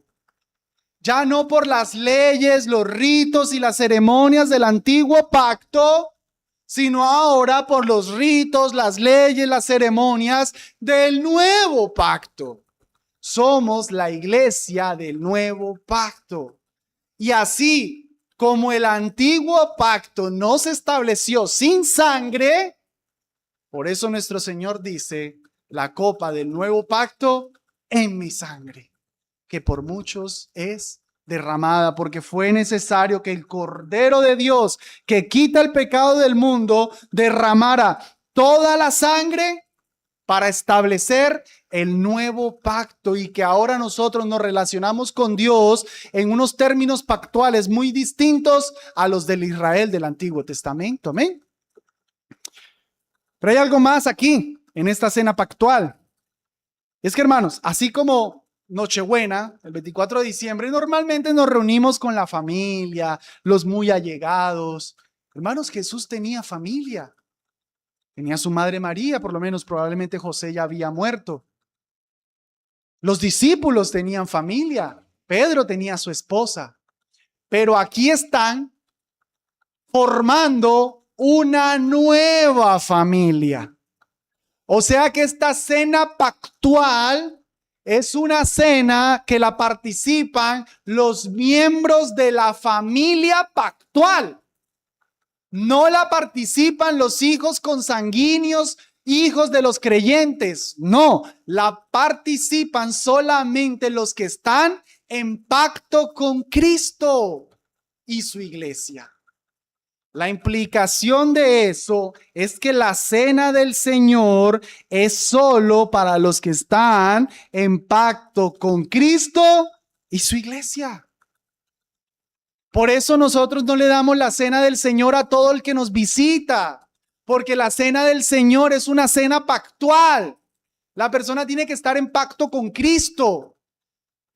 Ya no por las leyes, los ritos y las ceremonias del antiguo pacto, sino ahora por los ritos, las leyes, las ceremonias del nuevo pacto. Somos la iglesia del nuevo pacto. Y así como el antiguo pacto no se estableció sin sangre, por eso nuestro Señor dice, la copa del nuevo pacto en mi sangre, que por muchos es derramada, porque fue necesario que el Cordero de Dios, que quita el pecado del mundo, derramara toda la sangre para establecer el nuevo pacto, y que ahora nosotros nos relacionamos con Dios en unos términos pactuales muy distintos a los del Israel del Antiguo Testamento. Amén. Pero hay algo más aquí, en esta cena pactual. Es que, hermanos, así como Nochebuena, el 24 de diciembre, normalmente nos reunimos con la familia, los muy allegados. Hermanos, Jesús tenía familia. Tenía su madre María, por lo menos probablemente José ya había muerto. Los discípulos tenían familia. Pedro tenía su esposa. Pero aquí están formando una nueva familia. O sea que esta cena pactual es una cena que la participan los miembros de la familia pactual. No la participan los hijos consanguíneos, hijos de los creyentes. No, la participan solamente los que están en pacto con Cristo y su iglesia. La implicación de eso es que la cena del Señor es solo para los que están en pacto con Cristo y su iglesia. Por eso nosotros no le damos la cena del Señor a todo el que nos visita, porque la cena del Señor es una cena pactual. La persona tiene que estar en pacto con Cristo.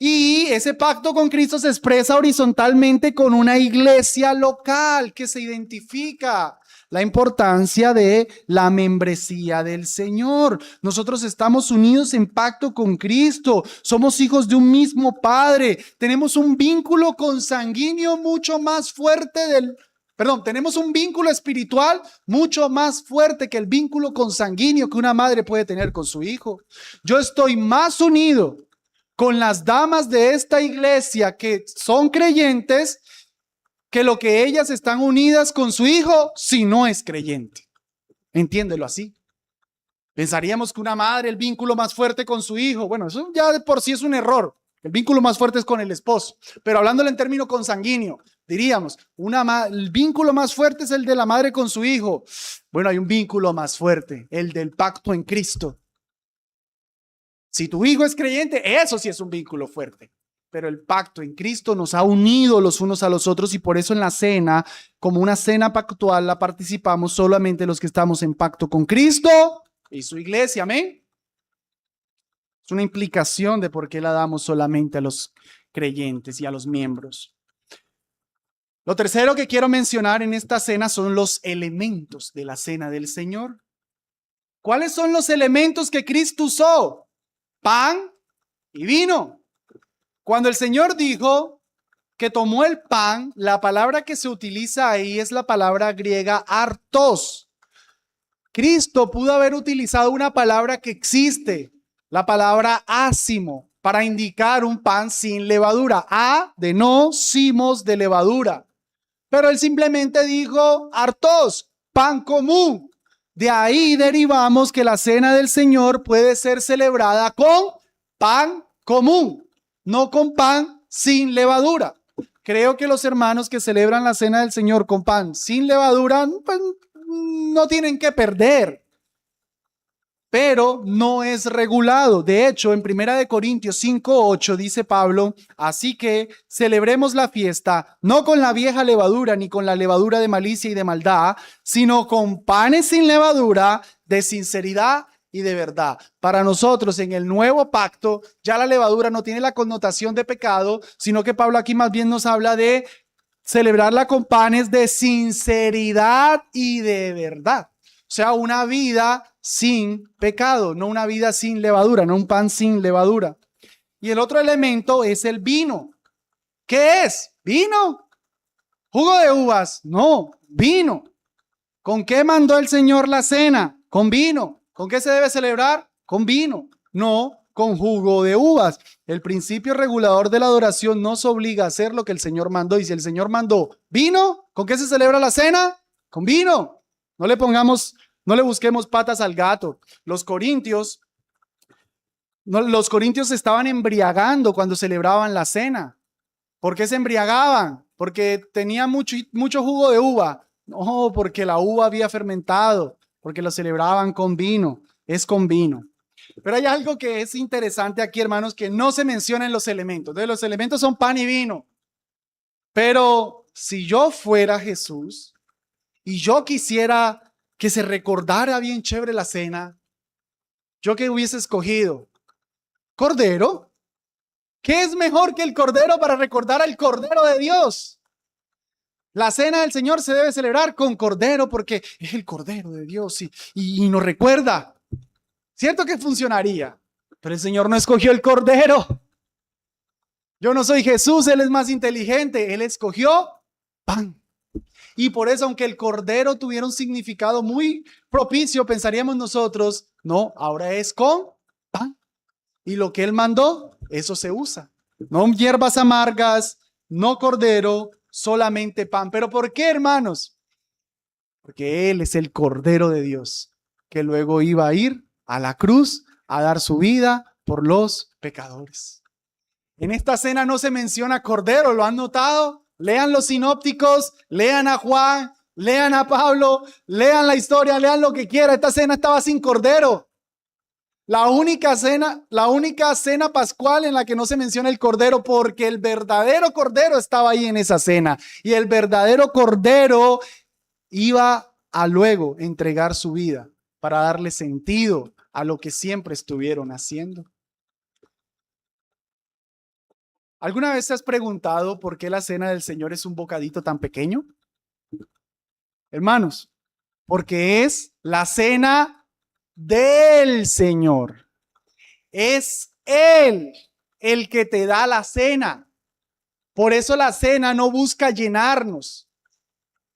Y ese pacto con Cristo se expresa horizontalmente con una iglesia local que se identifica. La importancia de la membresía del Señor. Nosotros estamos unidos en pacto con Cristo. Somos hijos de un mismo Padre. Tenemos un vínculo consanguíneo mucho más fuerte tenemos un vínculo espiritual mucho más fuerte que el vínculo consanguíneo que una madre puede tener con su hijo. Yo estoy más unido con las damas de esta iglesia que son creyentes que lo que ellas están unidas con su hijo si no es creyente. Entiéndelo así. Pensaríamos que una madre, el vínculo más fuerte con su hijo, bueno, eso ya de por sí es un error. El vínculo más fuerte es con el esposo. Pero hablándolo en términos consanguíneo, diríamos, el vínculo más fuerte es el de la madre con su hijo. Bueno, hay un vínculo más fuerte, el del pacto en Cristo. Si tu hijo es creyente, eso sí es un vínculo fuerte. Pero el pacto en Cristo nos ha unido los unos a los otros, y por eso en la cena, como una cena pactual, la participamos solamente los que estamos en pacto con Cristo y su iglesia. Amén. Es una implicación de por qué la damos solamente a los creyentes y a los miembros. Lo tercero que quiero mencionar en esta cena son los elementos de la cena del Señor. ¿Cuáles son los elementos que Cristo usó? Pan y vino. Cuando el Señor dijo que tomó el pan, la palabra que se utiliza ahí es la palabra griega artos. Cristo pudo haber utilizado una palabra que existe, la palabra ásimo. para indicar un pan sin levadura. De no simos de levadura. Pero él simplemente dijo artos, pan común. De ahí derivamos que la cena del Señor puede ser celebrada con pan común, no con pan sin levadura. Creo que los hermanos que celebran la cena del Señor con pan sin levadura, pues, no tienen que perder. Pero no es regulado. De hecho, en 1 Corintios 5:8 dice Pablo, así que celebremos la fiesta, no con la vieja levadura, ni con la levadura de malicia y de maldad, sino con panes sin levadura, de sinceridad y de verdad. Para nosotros, en el nuevo pacto, ya la levadura no tiene la connotación de pecado, sino que Pablo aquí más bien nos habla de celebrarla con panes de sinceridad y de verdad. O sea, una vida sin pecado, no una vida sin levadura, no un pan sin levadura. Y el otro elemento es el vino. ¿Qué es? ¿Vino? ¿Jugo de uvas? No, vino. ¿Con qué mandó el Señor la cena? Con vino. ¿Con qué se debe celebrar? Con vino, no con jugo de uvas. El principio regulador de la adoración nos obliga a hacer lo que el Señor mandó. Y si el Señor mandó vino, ¿con qué se celebra la cena? Con vino. No le busquemos patas al gato. Los corintios se estaban embriagando cuando celebraban la cena. ¿Por qué se embriagaban? Porque tenía mucho jugo de uva. No, porque la uva había fermentado, porque lo celebraban con vino. Es con vino. Pero hay algo que es interesante aquí, hermanos, que no se menciona en los elementos. Entonces, los elementos son pan y vino. Pero si yo fuera Jesús y yo quisiera que se recordara bien chévere la cena, ¿yo qué hubiese escogido? ¿Cordero? ¿Qué es mejor que el cordero para recordar al Cordero de Dios? La cena del Señor se debe celebrar con cordero porque es el Cordero de Dios y nos recuerda. Cierto que funcionaría, pero el Señor no escogió el cordero. Yo no soy Jesús, Él es más inteligente. Él escogió pan. Y por eso, aunque el cordero tuviera un significado muy propicio, pensaríamos nosotros, no, ahora es con pan. Y lo que Él mandó, eso se usa. No hierbas amargas, no cordero, solamente pan. ¿Pero por qué, hermanos? Porque Él es el Cordero de Dios, que luego iba a ir a la cruz a dar su vida por los pecadores. En esta cena no se menciona cordero, ¿lo han notado? Lean los sinópticos, lean a Juan, lean a Pablo, lean la historia, lean lo que quiera. Esta cena estaba sin cordero. La única cena pascual en la que no se menciona el cordero, porque el verdadero cordero estaba ahí en esa cena. Y el verdadero cordero iba a luego entregar su vida para darle sentido a lo que siempre estuvieron haciendo. ¿Alguna vez te has preguntado por qué la cena del Señor es un bocadito tan pequeño? Hermanos, porque es la cena del Señor. Es Él el que te da la cena. Por eso la cena no busca llenarnos.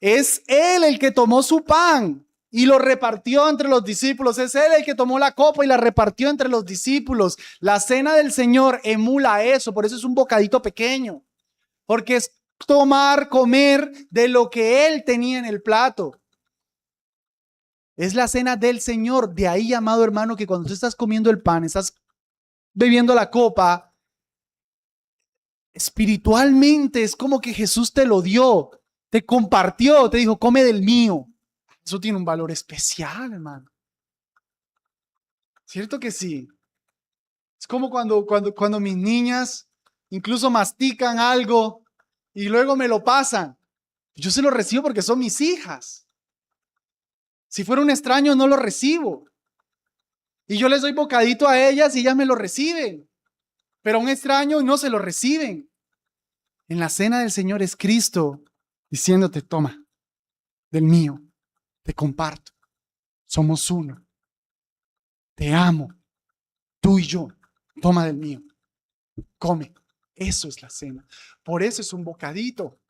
Es Él el que tomó su pan y lo repartió entre los discípulos. Es Él el que tomó la copa y la repartió entre los discípulos. La cena del Señor emula eso, por eso es un bocadito pequeño. Porque es comer de lo que Él tenía en el plato. Es la cena del Señor. De ahí, amado hermano, que cuando tú estás comiendo el pan, estás bebiendo la copa, espiritualmente es como que Jesús te lo dio, te compartió, te dijo, come del mío. Eso tiene un valor especial, hermano. ¿Cierto que sí? Es como cuando mis niñas incluso mastican algo y luego me lo pasan. Yo se lo recibo porque son mis hijas. Si fuera un extraño, no lo recibo. Y yo les doy bocadito a ellas y ellas me lo reciben. Pero a un extraño no se lo reciben. En la cena del Señor es Cristo diciéndote, toma, del mío, te comparto. Somos uno. Te amo. Tú y yo. Toma del mío. Come. Eso es la cena. Por eso es un bocadito.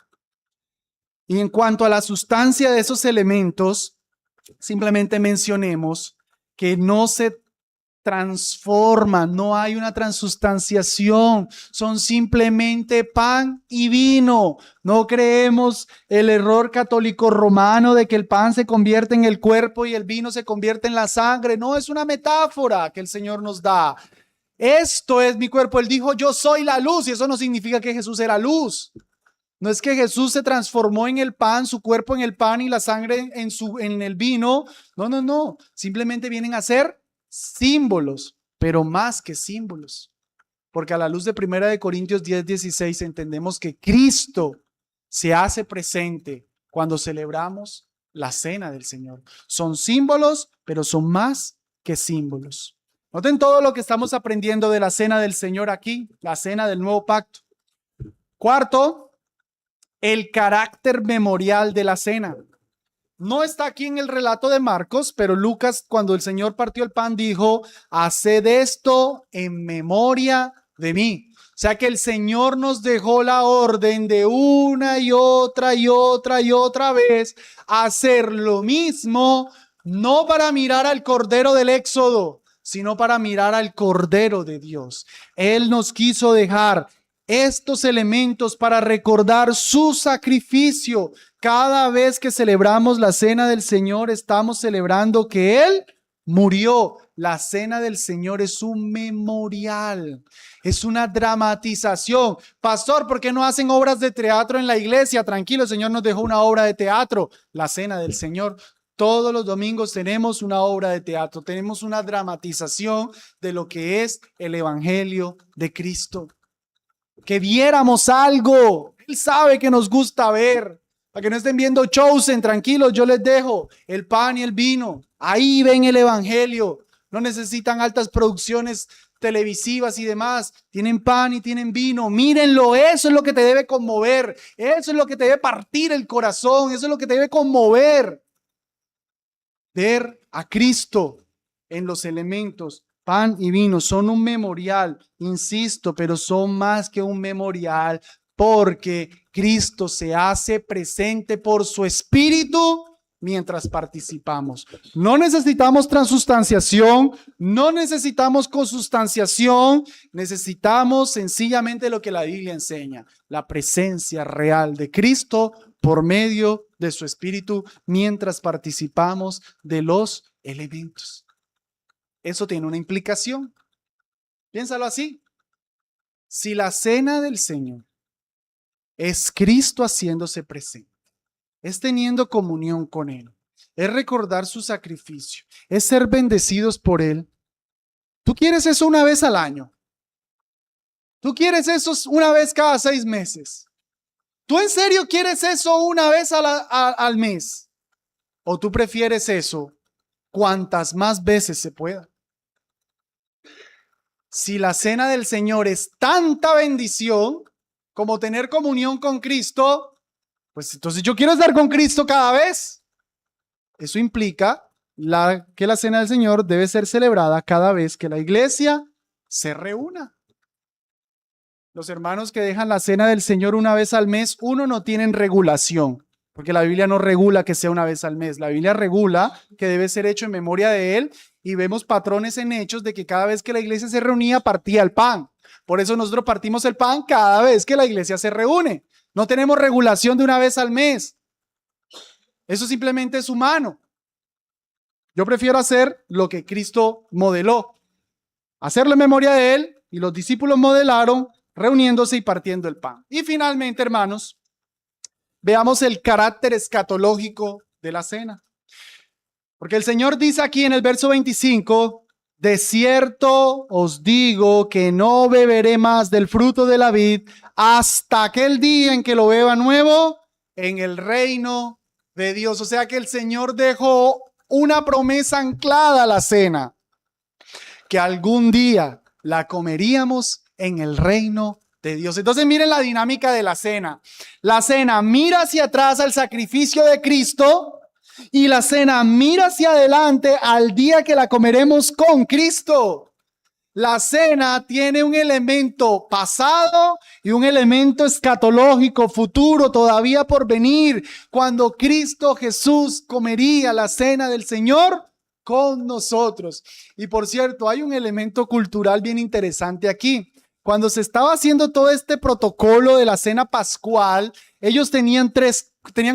Y en cuanto a la sustancia de esos elementos, simplemente mencionemos que no se transforman, no hay una transustanciación, son simplemente pan y vino. No creemos el error católico romano de que el pan se convierte en el cuerpo y el vino se convierte en la sangre. No, es una metáfora que el Señor nos da. Esto es mi cuerpo. Él dijo, yo soy la luz, y eso no significa que Jesús era luz. No es que Jesús se transformó en el pan, su cuerpo en el pan y la sangre en el vino. No. Simplemente vienen a ser símbolos, pero más que símbolos. Porque a la luz de 1 Corintios 10:16 entendemos que Cristo se hace presente cuando celebramos la cena del Señor. Son símbolos, pero son más que símbolos. Noten todo lo que estamos aprendiendo de la cena del Señor aquí, la cena del nuevo pacto. Cuarto, el carácter memorial de la cena. No está aquí en el relato de Marcos, pero Lucas, cuando el Señor partió el pan, dijo, haced esto en memoria de mí. O sea que el Señor nos dejó la orden de una y otra vez hacer lo mismo, no para mirar al Cordero del Éxodo, sino para mirar al Cordero de Dios. Él nos quiso dejar estos elementos para recordar su sacrificio. Cada vez que celebramos la cena del Señor, estamos celebrando que Él murió. La cena del Señor es un memorial, es una dramatización. Pastor, ¿por qué no hacen obras de teatro en la iglesia? Tranquilo, el Señor nos dejó una obra de teatro, la cena del Señor. Todos los domingos tenemos una obra de teatro, tenemos una dramatización de lo que es el Evangelio de Cristo. Que viéramos algo. Él sabe que nos gusta ver. Para que no estén viendo Chosen, tranquilos, yo les dejo el pan y el vino. Ahí ven el Evangelio. No necesitan altas producciones televisivas y demás. Tienen pan y tienen vino. Mírenlo, eso es lo que te debe conmover. Eso es lo que te debe partir el corazón. Eso es lo que te debe conmover. Ver a Cristo en los elementos. Pan y vino son un memorial, insisto, pero son más que un memorial porque Cristo se hace presente por su Espíritu mientras participamos. No necesitamos transustanciación, no necesitamos consustanciación, necesitamos sencillamente lo que la Biblia enseña, la presencia real de Cristo por medio de su Espíritu mientras participamos de los elementos. Eso tiene una implicación. Piénsalo así. Si la cena del Señor es Cristo haciéndose presente, es teniendo comunión con Él, es recordar su sacrificio, es ser bendecidos por Él, ¿tú quieres eso una vez al año? ¿Tú quieres eso una vez cada 6 meses? ¿Tú en serio quieres eso una vez al mes? ¿O tú prefieres eso cuantas más veces se pueda? Si la cena del Señor es tanta bendición como tener comunión con Cristo, pues entonces yo quiero estar con Cristo cada vez. Eso implica que la cena del Señor debe ser celebrada cada vez que la iglesia se reúna. Los hermanos que dejan la cena del Señor una vez al mes, uno, no tienen regulación, porque la Biblia no regula que sea una vez al mes. La Biblia regula que debe ser hecho en memoria de Él. Y vemos patrones en Hechos de que cada vez que la iglesia se reunía partía el pan. Por eso nosotros partimos el pan cada vez que la iglesia se reúne. No tenemos regulación de una vez al mes. Eso simplemente es humano. Yo prefiero hacer lo que Cristo modeló. Hacerlo en memoria de Él, y los discípulos modelaron reuniéndose y partiendo el pan. Y finalmente, hermanos, veamos el carácter escatológico de la cena. Porque el Señor dice aquí en el verso 25, de cierto os digo que no beberé más del fruto de la vid hasta aquel día en que lo beba nuevo en el reino de Dios. O sea que el Señor dejó una promesa anclada a la cena, que algún día la comeríamos en el reino de Dios. Entonces miren la dinámica de la cena. La cena mira hacia atrás al sacrificio de Cristo, y la cena mira hacia adelante al día que la comeremos con Cristo. La cena tiene un elemento pasado y un elemento escatológico futuro todavía por venir. Cuando Cristo Jesús comería la cena del Señor, con nosotros. Y por cierto, hay un elemento cultural bien interesante aquí. Cuando se estaba haciendo todo este protocolo de la cena pascual, ellos tenían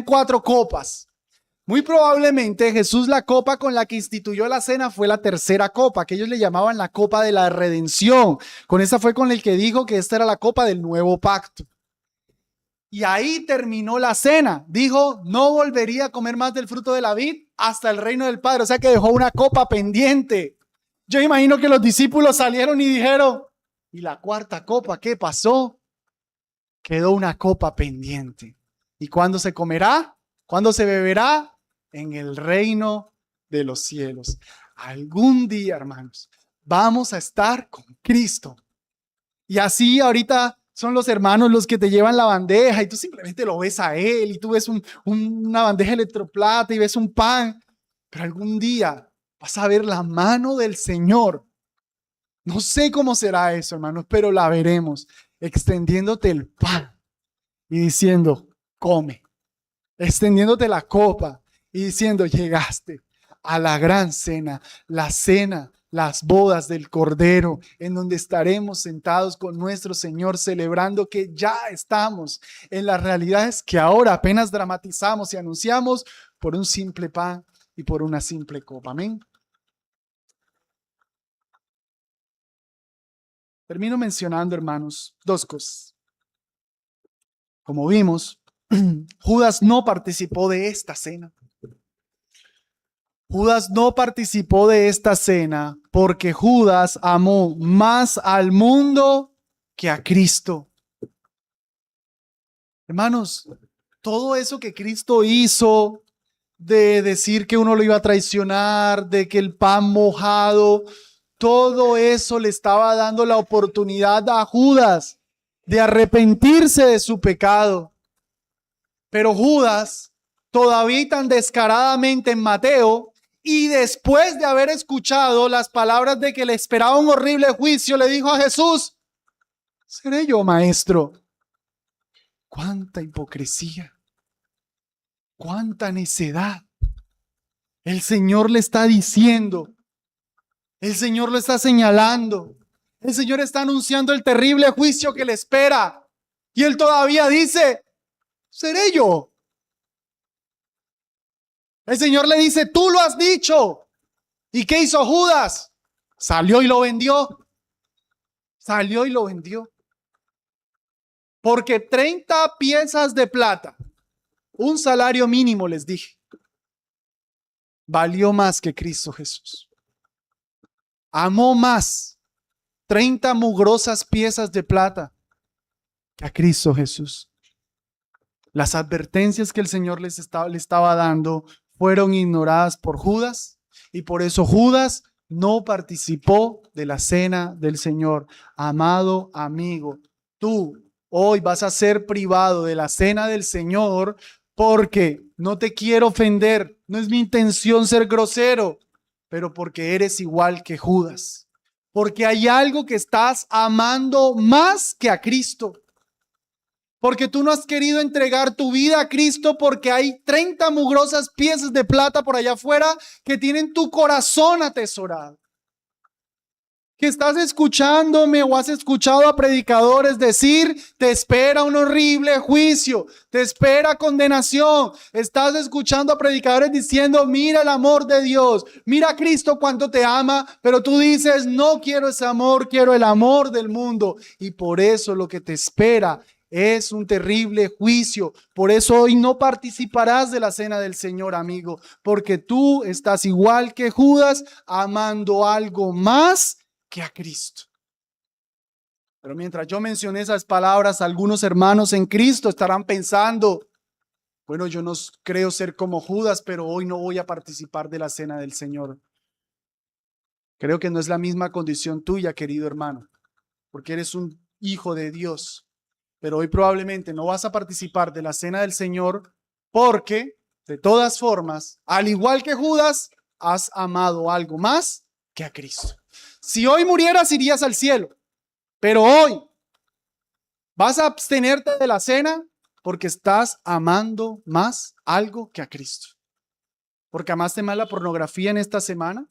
cuatro copas. Muy probablemente Jesús, la copa con la que instituyó la cena fue la tercera copa, que ellos le llamaban la copa de la redención. Con esa fue con el que dijo que esta era la copa del nuevo pacto. Y ahí terminó la cena. Dijo, no volvería a comer más del fruto de la vid hasta el reino del Padre. O sea que dejó una copa pendiente. Yo imagino que los discípulos salieron y dijeron, ¿y la cuarta copa qué pasó? Quedó una copa pendiente. ¿Y cuándo se comerá? ¿Cuándo se beberá? En el reino de los cielos. Algún día, hermanos, vamos a estar con Cristo. Y así ahorita son los hermanos los que te llevan la bandeja y tú simplemente lo ves a él y tú ves una bandeja electroplata y ves un pan. Pero algún día vas a ver la mano del Señor. No sé cómo será eso, hermanos, pero la veremos extendiéndote el pan y diciendo, come, extendiéndote la copa y diciendo, llegaste a la gran cena, las bodas del Cordero, en donde estaremos sentados con nuestro Señor celebrando que ya estamos en las realidades que ahora apenas dramatizamos y anunciamos por un simple pan y por una simple copa. Amén. Termino mencionando, hermanos, dos cosas. Como vimos, Judas no participó de esta cena. Judas no participó de esta cena porque Judas amó más al mundo que a Cristo. Hermanos, todo eso que Cristo hizo, de decir que uno lo iba a traicionar, de que el pan mojado, todo eso le estaba dando la oportunidad a Judas de arrepentirse de su pecado. Pero Judas, todavía tan descaradamente en Mateo, y después de haber escuchado las palabras de que le esperaba un horrible juicio, le dijo a Jesús, ¿seré yo, maestro? Cuánta hipocresía, cuánta necedad. El Señor le está diciendo, el Señor lo está señalando, el Señor está anunciando el terrible juicio que le espera. Y él todavía dice, ¿seré yo? El Señor le dice, tú lo has dicho. ¿Y qué hizo Judas? Salió y lo vendió. Salió y lo vendió. Porque 30 piezas de plata, un salario mínimo, les dije, valió más que Cristo Jesús. Amó más 30 mugrosas piezas de plata que a Cristo Jesús. Las advertencias que el Señor le estaba dando fueron ignoradas por Judas y por eso Judas no participó de la cena del Señor. Amado amigo, tú hoy vas a ser privado de la cena del Señor porque no te quiero ofender, no es mi intención ser grosero, pero porque eres igual que Judas. Porque hay algo que estás amando más que a Cristo. Porque tú no has querido entregar tu vida a Cristo porque hay 30 mugrosas piezas de plata por allá afuera que tienen tu corazón atesorado. Que estás escuchándome o has escuchado a predicadores decir, te espera un horrible juicio, te espera condenación. Estás escuchando a predicadores diciendo, mira el amor de Dios, mira a Cristo cuánto te ama, pero tú dices, no quiero ese amor, quiero el amor del mundo. Y por eso lo que te espera es un terrible juicio. Por eso hoy no participarás de la cena del Señor, amigo, porque tú estás igual que Judas, amando algo más que a Cristo. Pero mientras yo mencioné esas palabras, algunos hermanos en Cristo estarán pensando, bueno, yo no creo ser como Judas, pero hoy no voy a participar de la cena del Señor. Creo que no es la misma condición tuya, querido hermano, porque eres un hijo de Dios. Pero hoy probablemente no vas a participar de la cena del Señor porque, de todas formas, al igual que Judas, has amado algo más que a Cristo. Si hoy murieras, irías al cielo, pero hoy vas a abstenerte de la cena porque estás amando más algo que a Cristo. porque amaste más la pornografía en esta semana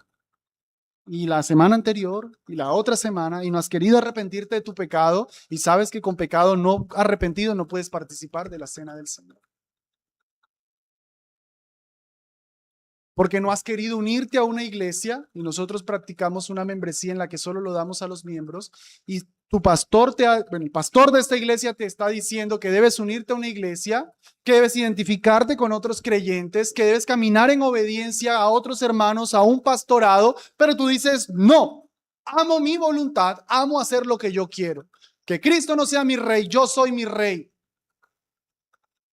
y la semana anterior y la otra semana y no has querido arrepentirte de tu pecado y sabes que con pecado no arrepentido no puedes participar de la cena del Señor. Porque no has querido unirte a una iglesia y nosotros practicamos una membresía en la que solo lo damos a los miembros y tu pastor, el pastor de esta iglesia te está diciendo que debes unirte a una iglesia, que debes identificarte con otros creyentes, que debes caminar en obediencia a otros hermanos, a un pastorado, pero tú dices, no, amo mi voluntad, amo hacer lo que yo quiero. Que Cristo no sea mi rey, yo soy mi rey.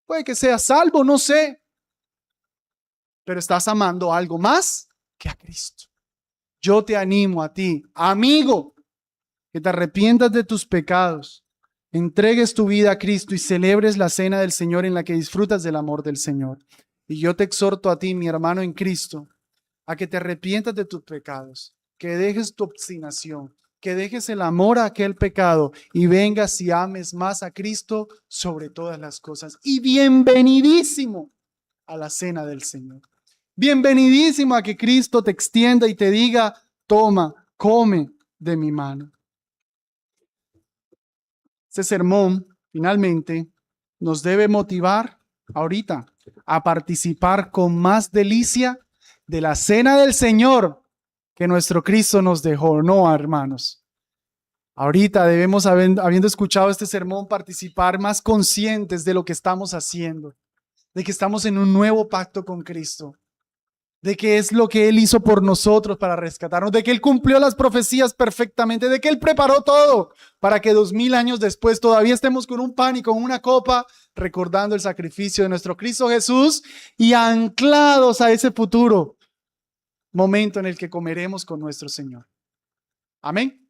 Puede que sea salvo, no sé, pero estás amando algo más que a Cristo. Yo te animo a ti, amigo, que te arrepientas de tus pecados, entregues tu vida a Cristo y celebres la cena del Señor en la que disfrutas del amor del Señor. Y yo te exhorto a ti, mi hermano en Cristo, a que te arrepientas de tus pecados, que dejes tu obstinación, que dejes el amor a aquel pecado y vengas y ames más a Cristo sobre todas las cosas. Y bienvenidísimo a la cena del Señor. Bienvenidísimo a que Cristo te extienda y te diga, toma, come de mi mano. Este sermón, finalmente, nos debe motivar ahorita a participar con más delicia de la cena del Señor que nuestro Cristo nos dejó, ¿no, hermanos? Ahorita debemos, habiendo escuchado este sermón, participar más conscientes de lo que estamos haciendo, de que estamos en un nuevo pacto con Cristo, de que es lo que Él hizo por nosotros para rescatarnos, de que Él cumplió las profecías perfectamente, de que Él preparó todo para que 2000 años después todavía estemos con un pan y con una copa recordando el sacrificio de nuestro Cristo Jesús y anclados a ese futuro momento en el que comeremos con nuestro Señor. Amén.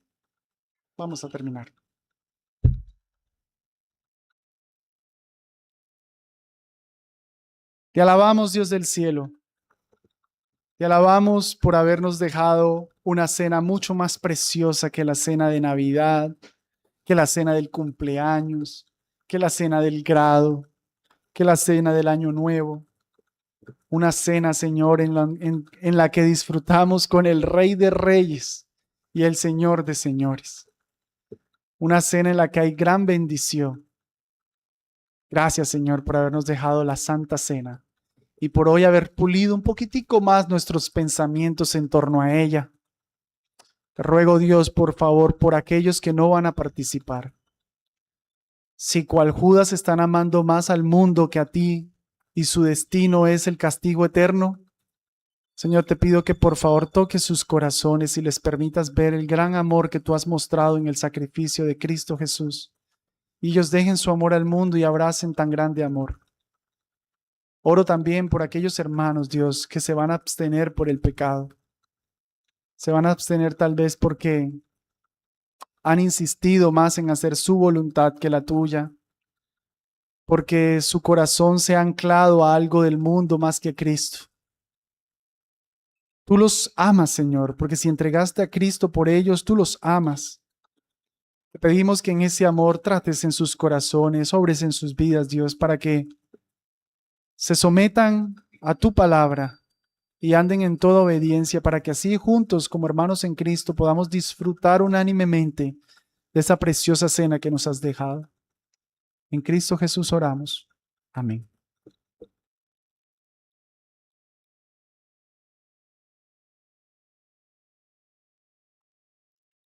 Vamos a terminar. Te alabamos, Dios del cielo. Te alabamos por habernos dejado una cena mucho más preciosa que la cena de Navidad, que la cena del cumpleaños, que la cena del grado, que la cena del Año Nuevo. Una cena, Señor, en la que disfrutamos con el Rey de Reyes y el Señor de Señores. Una cena en la que hay gran bendición. Gracias, Señor, por habernos dejado la Santa Cena y por hoy haber pulido un poquitico más nuestros pensamientos en torno a ella. Te ruego, Dios, por favor, por aquellos que no van a participar. Si cual Judas están amando más al mundo que a ti y su destino es el castigo eterno, Señor, te pido que por favor toques sus corazones y les permitas ver el gran amor que tú has mostrado en el sacrificio de Cristo Jesús. Y ellos dejen su amor al mundo y abracen tan grande amor. Oro también por aquellos hermanos, Dios, que se van a abstener por el pecado. Se van a abstener tal vez porque han insistido más en hacer su voluntad que la tuya, porque su corazón se ha anclado a algo del mundo más que a Cristo. Tú los amas, Señor, porque si entregaste a Cristo por ellos, tú los amas. Te pedimos que en ese amor trates en sus corazones, obres en sus vidas, Dios, para que se sometan a tu palabra y anden en toda obediencia, para que así juntos como hermanos en Cristo podamos disfrutar unánimemente de esa preciosa cena que nos has dejado. En Cristo Jesús oramos. Amén.